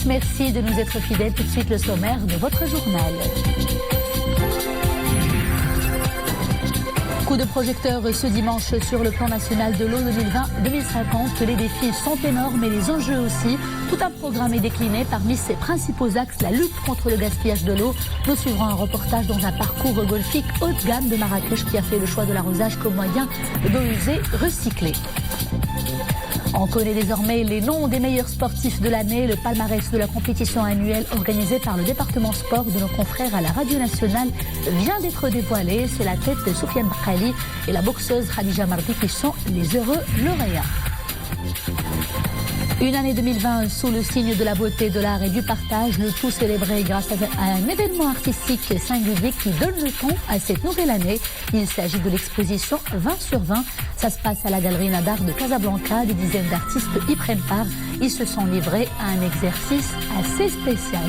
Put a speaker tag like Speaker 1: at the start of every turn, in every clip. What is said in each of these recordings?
Speaker 1: Merci de nous être fidèles. Tout de suite, le sommaire de votre journal. Coup de projecteur ce dimanche sur le plan national de l'eau 2020-2050. Les défis sont énormes et les enjeux aussi. Tout un programme est décliné. Parmi ses principaux axes, la lutte contre le gaspillage de l'eau. Nous suivrons un reportage dans un parcours golfique haut de gamme de Marrakech qui a fait le choix de l'arrosage comme moyen d'eau usée recyclée. On connaît désormais les noms des meilleurs sportifs de l'année. Le palmarès de la compétition annuelle organisée par le département sport de nos confrères à la radio nationale vient d'être dévoilé. C'est la tête de Soufiane Bakhali et la boxeuse Khadija Mardi qui sont les heureux lauréats. Une année 2020 sous le signe de la beauté, de l'art et du partage, le tout célébré grâce à un événement artistique singulier qui donne le ton à cette nouvelle année. Il s'agit de l'exposition 20 sur 20. Ça se passe à la Galerie Nadar de Casablanca. Des dizaines d'artistes y prennent part. Ils se sont livrés à un exercice assez spécial.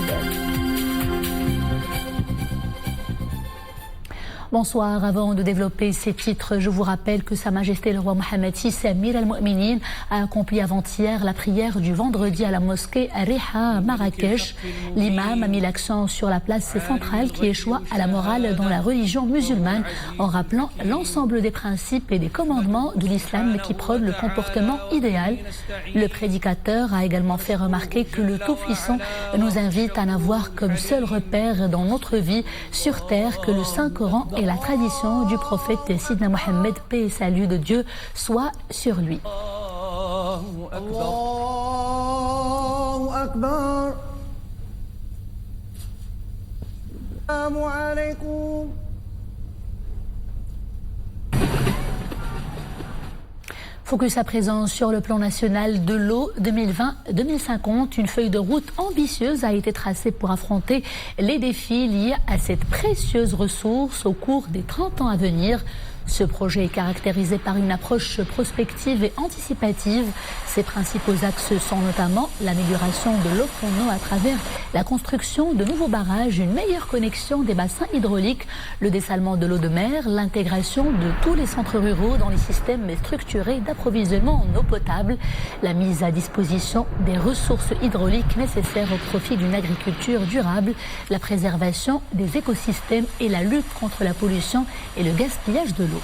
Speaker 1: Bonsoir. Avant de développer ces titres, je vous rappelle que Sa Majesté le roi Mohammed VI, Amir al-Mu'minin, a accompli avant-hier la prière du vendredi à la mosquée Riha à Marrakech. L'imam a mis l'accent sur la place centrale qui échoit à la morale dans la religion musulmane en rappelant l'ensemble des principes et des commandements de l'islam qui prônent le comportement idéal. Le prédicateur a également fait remarquer que le Tout-Puissant nous invite à n'avoir comme seul repère dans notre vie sur terre que le Saint-Coran et la tradition du prophète Sidna Mohammed, paix et salut de Dieu soit sur lui.
Speaker 2: Allahu Akbar. Assalamu alaikum.
Speaker 1: Focus à présent sur le plan national de l'eau 2020-2050. Une feuille de route ambitieuse a été tracée pour affronter les défis liés à cette précieuse ressource au cours des 30 ans à venir. Ce projet est caractérisé par une approche prospective et anticipative. Ses principaux axes sont notamment l'amélioration de l'offre en eau à travers la construction de nouveaux barrages, une meilleure connexion des bassins hydrauliques, le dessalement de l'eau de mer, l'intégration de tous les centres ruraux dans les systèmes structurés d'approvisionnement en eau potable, la mise à disposition des ressources hydrauliques nécessaires au profit d'une agriculture durable, la préservation des écosystèmes et la lutte contre la pollution et le gaspillage de l'eau.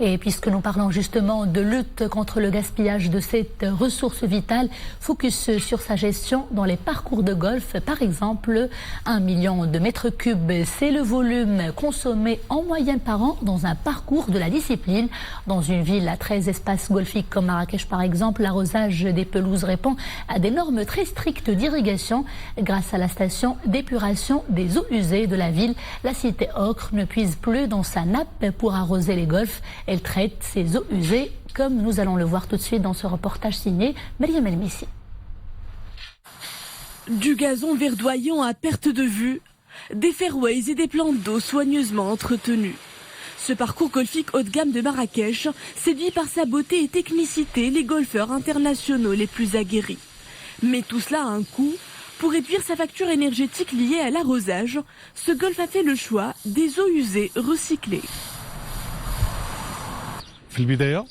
Speaker 1: Et puisque nous parlons justement de lutte contre le gaspillage de cette ressource vitale, focus sur sa gestion dans les parcours de golf. Par exemple, 1 million de mètres cubes, c'est le volume consommé en moyenne par an dans un parcours de la discipline. Dans une ville à 13 espaces golfiques comme Marrakech par exemple, l'arrosage des pelouses répond à des normes très strictes d'irrigation. Grâce à la station d'épuration des eaux usées de la ville, la cité Ocre ne puise plus dans sa nappe pour arroser les golfs. Elle traite ses eaux usées, comme nous allons le voir tout de suite dans ce reportage signé Mariam El-Missi.
Speaker 3: Du gazon verdoyant à perte de vue, des fairways et des plantes d'eau soigneusement entretenus. Ce parcours golfique haut de gamme de Marrakech séduit par sa beauté et technicité les golfeurs internationaux les plus aguerris. Mais tout cela a un coût. Pour réduire sa facture énergétique liée à l'arrosage, ce golf a fait le choix des eaux usées recyclées.
Speaker 4: في البداية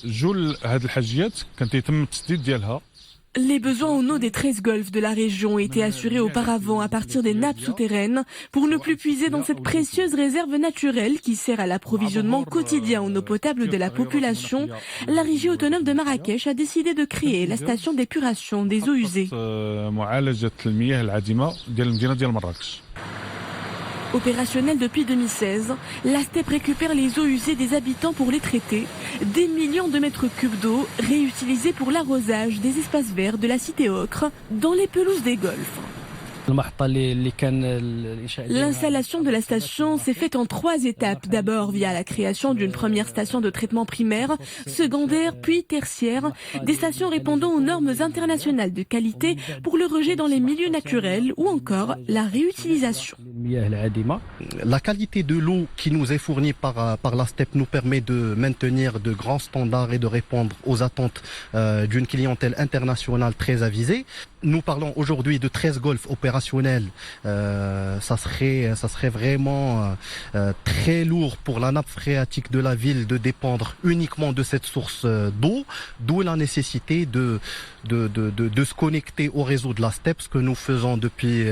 Speaker 4: جول هاد الحاجيات كان تيتم التسديد ديالها.
Speaker 3: Les besoins en eau des 13 golfs de la région étaient assurés auparavant à partir des nappes souterraines pour ne plus puiser dans cette précieuse réserve naturelle qui sert à l'approvisionnement quotidien en eau potable de la population. La régie autonome de Marrakech a décidé de créer la station d'épuration des eaux usées. Opérationnelle depuis 2016, la STEP récupère les eaux usées des habitants pour les traiter. Des millions de mètres cubes d'eau réutilisés pour l'arrosage des espaces verts de la cité Ocre dans les pelouses des golfs. L'installation de la station s'est faite en 3 étapes. D'abord via la création d'une première station de traitement primaire, secondaire puis tertiaire, des stations répondant aux normes internationales de qualité pour le rejet dans les milieux naturels ou encore la réutilisation.
Speaker 5: La qualité de l'eau qui nous est fournie par la STEP nous permet de maintenir de grands standards et de répondre aux attentes d'une clientèle internationale très avisée. nous parlons aujourd'hui de 13 golfs opérationnels. Ça serait vraiment très lourd pour la nappe phréatique de la ville de dépendre uniquement de cette source d'eau, d'où la nécessité de se connecter au réseau de la STEP, ce que nous faisons depuis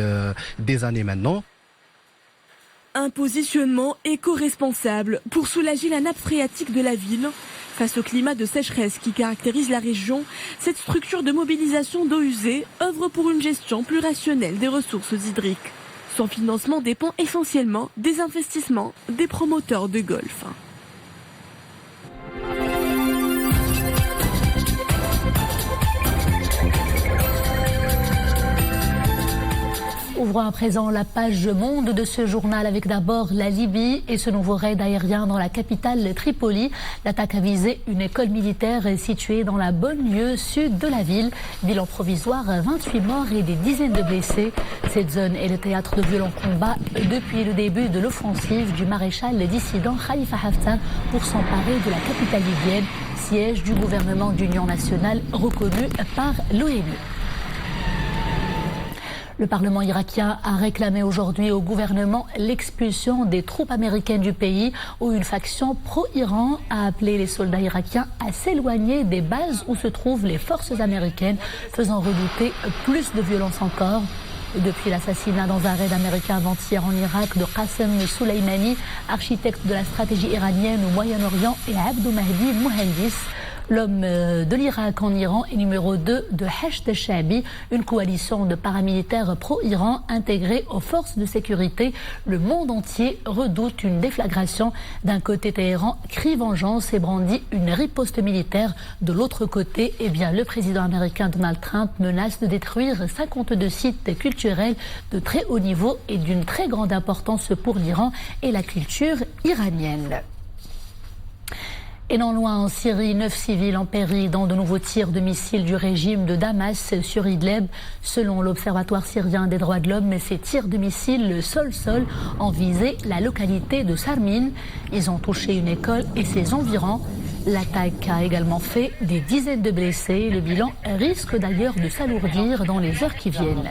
Speaker 5: des années maintenant.
Speaker 3: Un positionnement éco-responsable pour soulager la nappe phréatique de la ville. Face au climat de sécheresse qui caractérise la région, cette structure de mobilisation d'eau usée œuvre pour une gestion plus rationnelle des ressources hydriques. Son financement dépend essentiellement des investissements des promoteurs de golf.
Speaker 1: Ouvrons à présent la page monde de ce journal avec d'abord la Libye et ce nouveau raid aérien dans la capitale Tripoli. L'attaque a visé une école militaire située dans la banlieue sud de la ville. Bilan provisoire, 28 morts et des dizaines de blessés. Cette zone est le théâtre de violents combats depuis le début de l'offensive du maréchal dissident Khalifa Haftar pour s'emparer de la capitale libyenne, siège du gouvernement d'union nationale reconnu par l'ONU. Le Parlement irakien a réclamé aujourd'hui au gouvernement l'expulsion des troupes américaines du pays où une faction pro-Iran a appelé les soldats irakiens à s'éloigner des bases où se trouvent les forces américaines, faisant redouter plus de violence encore. Depuis l'assassinat dans un raid américain avant-hier en Irak de Qassem Soleimani, architecte de la stratégie iranienne au Moyen-Orient, et Abdou Mahdi Mohandis, l'homme de l'Irak en Iran est numéro 2 de Hashd al-Sha'bi, une coalition de paramilitaires pro-Iran intégrés aux forces de sécurité. Le monde entier redoute une déflagration. D'un côté, Téhéran crie vengeance et brandit une riposte militaire. De l'autre côté, le président américain Donald Trump menace de détruire 52 sites culturels de très haut niveau et d'une très grande importance pour l'Iran et la culture iranienne. Et non loin en Syrie, 9 civils ont péri dans de nouveaux tirs de missiles du régime de Damas sur Idlib. Selon l'Observatoire syrien des droits de l'homme, ces tirs de missiles sol-sol ont visé la localité de Sarmin. Ils ont touché une école et ses environs. L'attaque a également fait des dizaines de blessés. Le bilan risque d'ailleurs de s'alourdir dans les heures qui viennent.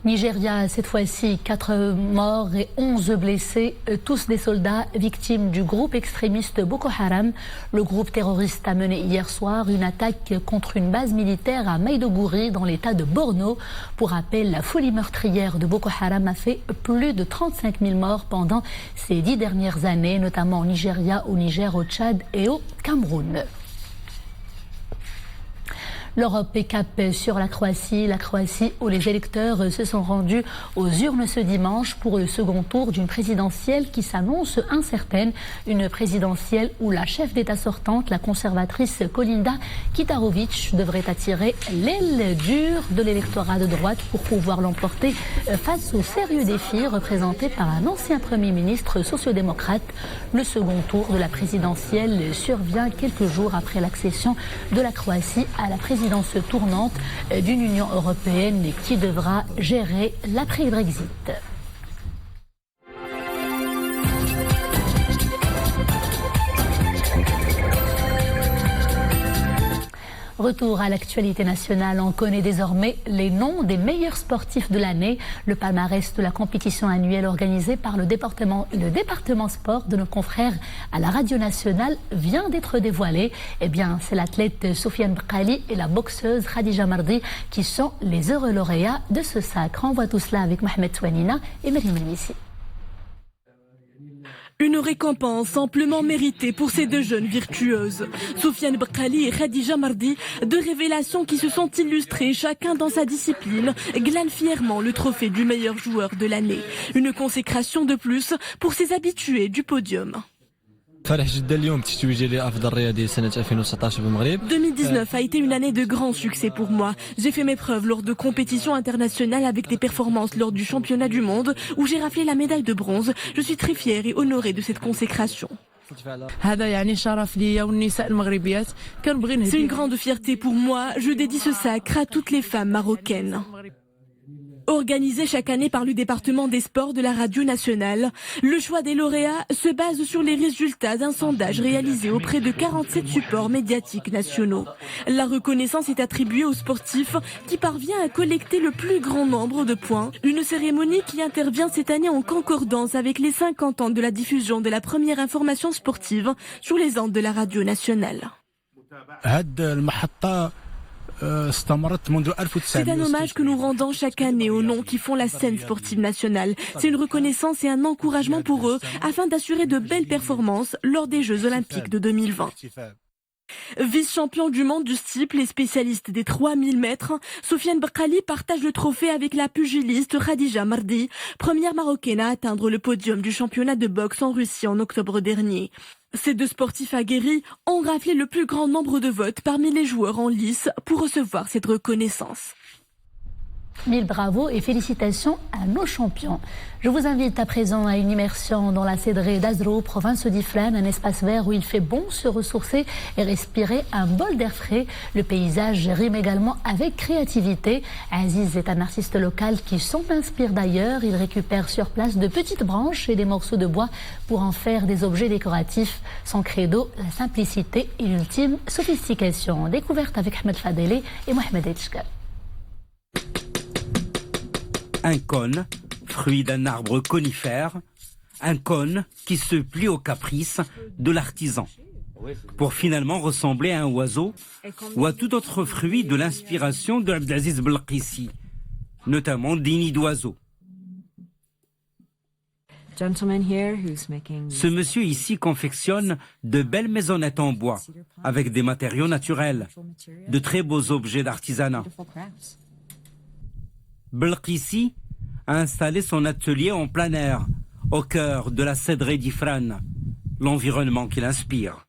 Speaker 1: Nigeria, cette fois-ci, 4 morts et 11 blessés, tous des soldats victimes du groupe extrémiste Boko Haram. Le groupe terroriste a mené hier soir une attaque contre une base militaire à Maiduguri dans l'état de Borno. Pour rappel, la folie meurtrière de Boko Haram a fait plus de 35 000 morts pendant ces 10 dernières années, notamment au Nigeria, au Niger, au Tchad et au Cameroun. L'Europe est cap sur la Croatie où les électeurs se sont rendus aux urnes ce dimanche pour le second tour d'une présidentielle qui s'annonce incertaine. Une présidentielle où la chef d'État sortante, la conservatrice Kolinda Kitarović, devrait attirer l'aile dure de l'électorat de droite pour pouvoir l'emporter face aux sérieux défis représentés par un ancien Premier ministre sociodémocrate. Le second tour de la présidentielle survient quelques jours après l'accession de la Croatie à la présidence tournante d'une Union européenne qui devra gérer l'après-Brexit. Retour à l'actualité nationale, on connaît désormais les noms des meilleurs sportifs de l'année. Le palmarès de la compétition annuelle organisée par le département sport de nos confrères à la radio nationale vient d'être dévoilé. C'est l'athlète Soufiane Bkali et la boxeuse Khadija Mardi qui sont les heureux lauréats de ce sacre. On voit tout cela avec Mohamed Touanina et Merim Elmissi.
Speaker 3: Une récompense amplement méritée pour ces deux jeunes virtueuses. Soufiane Bkali et Khadija Mardi, deux révélations qui se sont illustrées chacun dans sa discipline, glanent fièrement le trophée du meilleur joueur de l'année. Une consécration de plus pour ces habitués du podium. 2019 a été une année de grand succès pour moi. J'ai fait mes preuves lors de compétitions internationales avec des performances lors du championnat du monde où j'ai raflé la médaille de bronze. Je suis très fière et honorée de cette consécration. C'est une grande fierté pour moi. Je dédie ce sacre à toutes les femmes marocaines. Organisé chaque année par le département des sports de la radio nationale, le choix des lauréats se base sur les résultats d'un sondage réalisé auprès de 47 supports médiatiques nationaux. La reconnaissance est attribuée au sportif qui parvient à collecter le plus grand nombre de points. Une cérémonie qui intervient cette année en concordance avec les 50 ans de la diffusion de la première information sportive sur les ondes de la radio nationale. C'est un hommage que nous rendons chaque année aux noms qui font la scène sportive nationale. C'est une reconnaissance et un encouragement pour eux afin d'assurer de belles performances lors des Jeux Olympiques de 2020. Vice-champion du monde du steeple et spécialiste des 3000 mètres, Soufiane Bakkali partage le trophée avec la pugiliste Khadija Mardi, première marocaine à atteindre le podium du championnat de boxe en Russie en octobre dernier. Ces deux sportifs aguerris ont raflé le plus grand nombre de votes parmi les joueurs en lice pour recevoir cette reconnaissance.
Speaker 1: Mille bravos et félicitations à nos champions. Je vous invite à présent à une immersion dans la cédrée d'Azro, province d'Ifrane, un espace vert où il fait bon se ressourcer et respirer un bol d'air frais. Le paysage rime également avec créativité. Aziz est un artiste local qui s'en inspire d'ailleurs. Il récupère sur place de petites branches et des morceaux de bois pour en faire des objets décoratifs. Son credo, la simplicité et l'ultime sophistication. Découverte avec Ahmed Fadeli et Mohamed Edjkal.
Speaker 6: Un cône, fruit d'un arbre conifère, un cône qui se plie aux caprices de l'artisan, pour finalement ressembler à un oiseau ou à tout autre fruit de l'inspiration de Abdelaziz Belkissi, notamment des nids d'oiseaux. Ce monsieur ici confectionne de belles maisonnettes en bois, avec des matériaux naturels, de très beaux objets d'artisanat. Belkissi a installé son atelier en plein air, au cœur de la cédrée d'Ifrane, l'environnement qui l'inspire.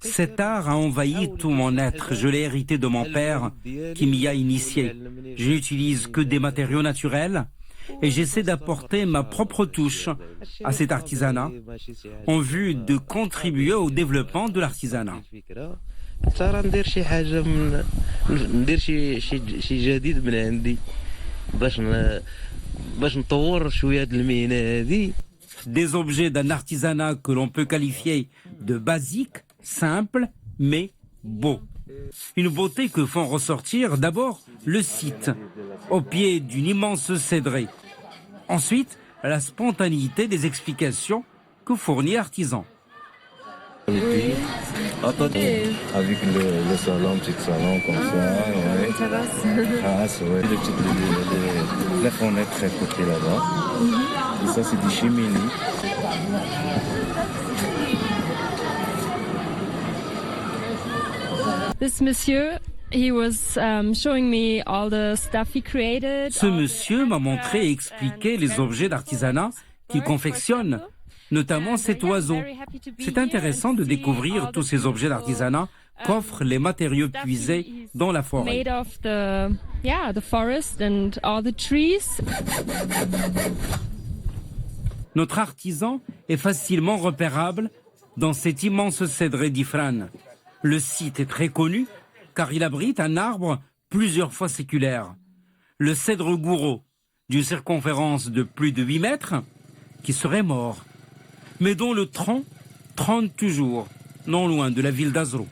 Speaker 6: Cet art a envahi tout mon être. Je l'ai hérité de mon père qui m'y a initié. Je n'utilise que des matériaux naturels et j'essaie d'apporter ma propre touche à cet artisanat en vue de contribuer au développement de l'artisanat. Des objets d'un artisanat que l'on peut qualifier de basique, simple, mais beau. Une beauté que font ressortir d'abord le site, au pied d'une immense cédrée. Ensuite, la spontanéité des explications que fournit l'artisan.
Speaker 7: Oui. Avec le salon, petit salon comme ça, ouais. Terrasse, ouais. Les fenêtres à côté là-bas. Et ça, c'est des cheminées.
Speaker 8: This monsieur, he was showing me all the stuff he created.
Speaker 6: Ce monsieur m'a montré et expliqué les objets d'artisanat qu'il confectionne, notamment cet oiseau. C'est intéressant de découvrir tous ces objets d'artisanat qu'offrent les matériaux puisés dans la forêt. Notre artisan est facilement repérable dans cette immense cédrée d'Ifrane. Le site est très connu car il abrite un arbre plusieurs fois séculaire. Le cèdre gourou, d'une circonférence de plus de 8 mètres, qui serait mort, mais dont le tronc trône toujours, non loin de la ville d'Azro.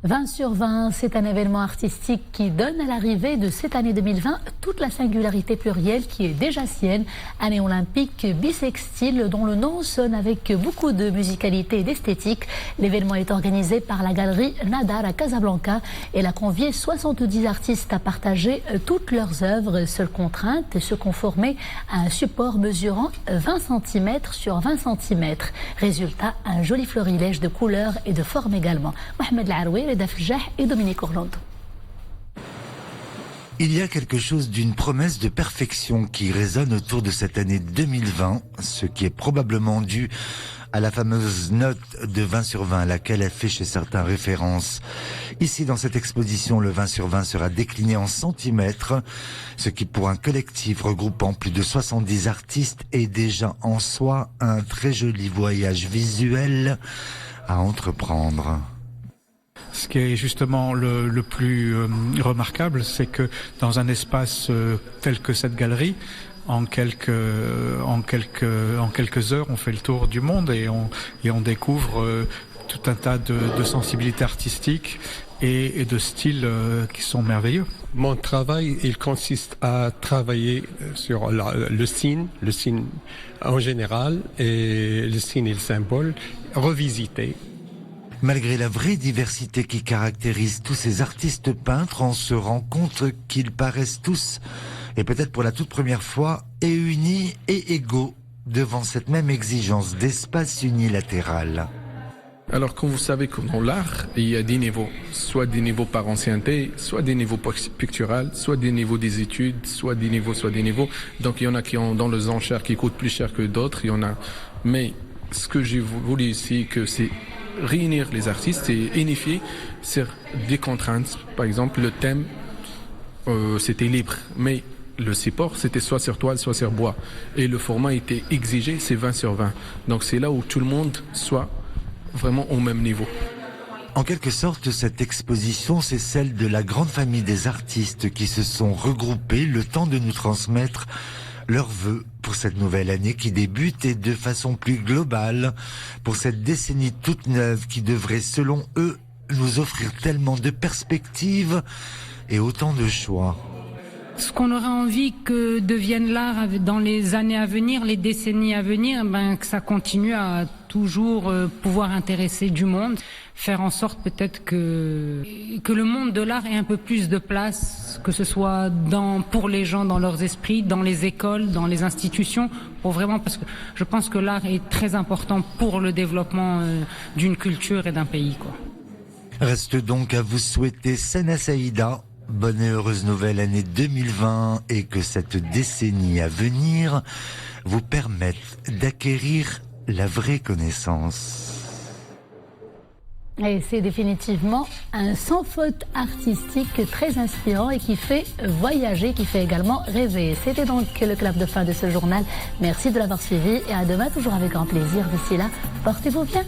Speaker 1: 20 sur 20, c'est un événement artistique qui donne à l'arrivée de cette année 2020 toute la singularité plurielle qui est déjà sienne. Année olympique bisextile dont le nom sonne avec beaucoup de musicalité et d'esthétique. L'événement est organisé par la galerie Nadar à Casablanca. Elle a convié 70 artistes à partager toutes leurs œuvres. Seule contrainte, se conformer à un support mesurant 20 cm sur 20 cm. Résultat, un joli florilège de couleurs et de formes également. Mohamed Laroui, et Dominique Orlando.
Speaker 9: Il y a quelque chose d'une promesse de perfection qui résonne autour de cette année 2020, ce qui est probablement dû à la fameuse note de 20 sur 20 à laquelle elle fait chez certains référence. Ici, dans cette exposition, le 20 sur 20 sera décliné en centimètres, ce qui pour un collectif regroupant plus de 70 artistes est déjà en soi un très joli voyage visuel à entreprendre.
Speaker 10: Ce qui est justement le plus remarquable, c'est que dans un espace tel que cette galerie, en quelques heures, on fait le tour du monde et on découvre tout un tas de sensibilités artistiques et de styles qui sont merveilleux.
Speaker 11: Mon travail, il consiste à travailler sur le signe en général et le signe et le symbole, revisiter.
Speaker 9: Malgré la vraie diversité qui caractérise tous ces artistes peintres, on se rend compte qu'ils paraissent tous, et peut-être pour la toute première fois, et unis et égaux devant cette même exigence d'espace unilatéral.
Speaker 12: Alors, comme vous savez que dans l'art, il y a des niveaux, soit des niveaux par ancienneté, soit des niveaux picturaux, soit des niveaux des études, soit des niveaux. Donc, il y en a qui ont dans les enchères qui coûtent plus cher que d'autres, il y en a. Mais ce que j'ai voulu ici, que c'est réunir les artistes et unifier sur des contraintes. Par exemple, le thème, c'était libre, mais le support, c'était soit sur toile, soit sur bois. Et le format était exigé, c'est 20 sur 20. Donc c'est là où tout le monde soit vraiment au même niveau.
Speaker 9: En quelque sorte, cette exposition, c'est celle de la grande famille des artistes qui se sont regroupés le temps de nous transmettre leurs vœux pour cette nouvelle année qui débute et de façon plus globale pour cette décennie toute neuve qui devrait, selon eux, nous offrir tellement de perspectives et autant de choix.
Speaker 13: Ce qu'on aurait envie que devienne l'art dans les années à venir, les décennies à venir, que ça continue à toujours pouvoir intéresser du monde, faire en sorte peut-être que le monde de l'art ait un peu plus de place, que ce soit pour les gens dans leurs esprits, dans les écoles, dans les institutions, parce que je pense que l'art est très important pour le développement d'une culture et d'un pays, quoi.
Speaker 9: Reste donc à vous souhaiter, Sana Saïda, bonne et heureuse nouvelle année 2020 et que cette décennie à venir vous permette d'acquérir la vraie connaissance.
Speaker 1: Et c'est définitivement un sans faute artistique très inspirant et qui fait voyager, qui fait également rêver. C'était donc le clap de fin de ce journal. Merci de l'avoir suivi et à demain, toujours avec grand plaisir. D'ici là, portez-vous bien.